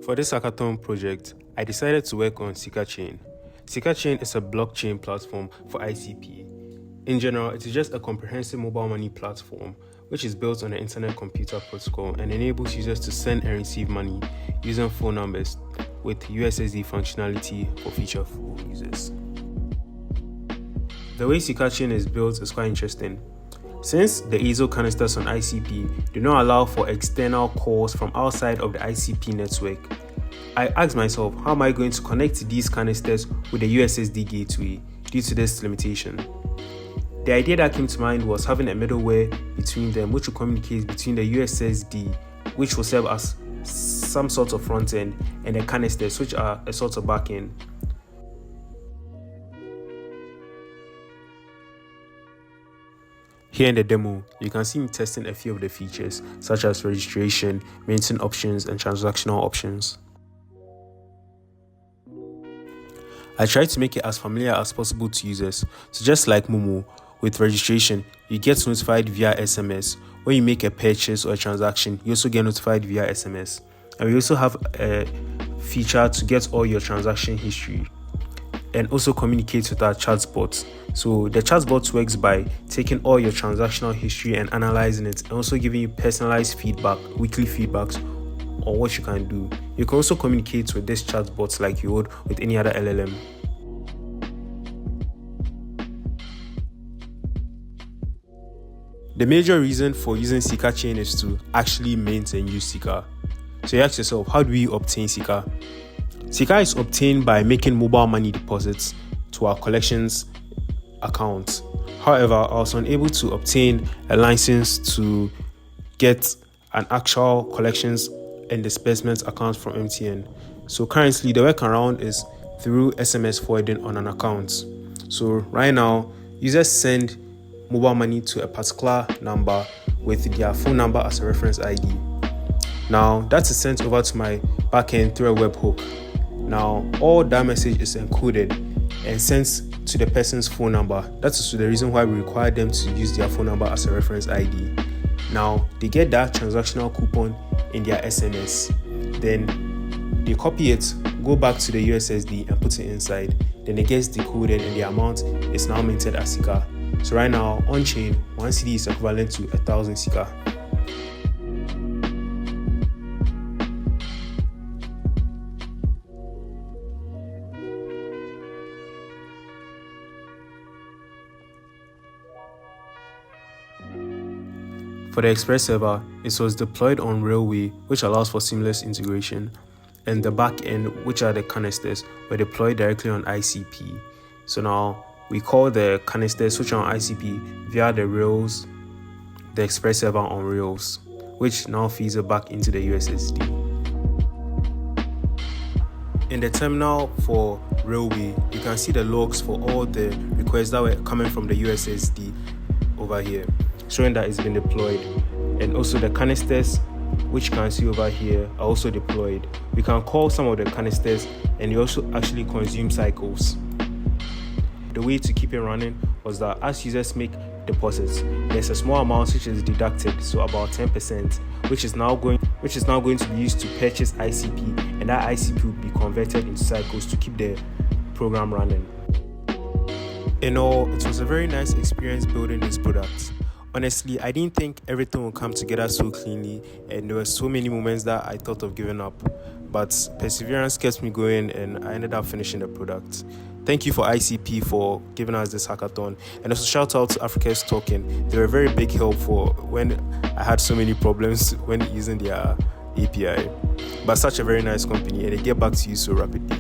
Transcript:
For this hackathon project, I decided to work on SikaChain. SikaChain is a blockchain platform for ICP. In general, it is just a comprehensive mobile money platform which is built on the Internet Computer Protocol and enables users to send and receive money using phone numbers with USSD functionality for feature phone users. The way SikaChain is built is quite interesting. Since the ISO canisters on ICP do not allow for external calls from outside of the ICP network, I asked myself, how am I going to connect these canisters with the USSD gateway due to this limitation? The idea that came to mind was having a middleware between them which will communicate between the USSD, which will serve as some sort of front end, and the canisters, which are a sort of backend. Here in the demo, you can see me testing a few of the features such as registration, maintenance options, and transactional options. I tried to make it as familiar as possible to users, so just like Momo, with registration, you get notified via SMS. When you make a purchase or a transaction, you also get notified via SMS. And we also have a feature to get all your transaction history and also communicate with our chatbot. So the chatbot works by taking all your transactional history and analyzing it, and also giving you personalized feedback, weekly feedbacks on what you can do. You can also communicate with this chatbot like you would with any other LLM. The major reason for using SikaChain is to actually mint and use Sika. So you ask yourself, how do we obtain Sika? Sika is obtained by making mobile money deposits to our collections account. However, I was unable to obtain a license to get an actual collections and disbursements account from MTN. So currently the workaround is through SMS forwarding on an account. So right now, users send mobile money to a particular number with their phone number as a reference ID. Now that is sent over to my backend through a webhook. Now all that message is encoded and sent to the person's phone number. That is the reason why we require them to use their phone number as a reference ID. Now they get that transactional coupon in their SMS. Then they copy it, go back to the USSD and put it inside. Then it gets decoded and the amount is now minted as Sika. So right now on chain, 1 CD is equivalent to 1,000 Sika. For the Express server, it was deployed on Railway, which allows for seamless integration, and the back end, which are the canisters, were deployed directly on ICP. So now we call the canisters which are on ICP via the Rails, the Express server on Rails, which now feeds it back into the USSD. In the terminal for Railway, you can see the logs for all the requests that were coming from the USSD over here, showing that it's been deployed. And also the canisters, which you can see over here, are also deployed. We can call some of the canisters and you also actually consume cycles. The way to keep it running was that as users make deposits, there's a small amount which is deducted, so about 10%, which is now going to be used to purchase ICP, and that ICP will be converted into cycles to keep the program running. In all, it was a very nice experience building this product. Honestly, I didn't think everything would come together so cleanly, and there were so many moments that I thought of giving up. But perseverance kept me going, and I ended up finishing the product. Thank you for ICP for giving us this hackathon, and also shout out to Africa's Token. They were a very big help for when I had so many problems when using their API. But such a very nice company, and they get back to you so rapidly.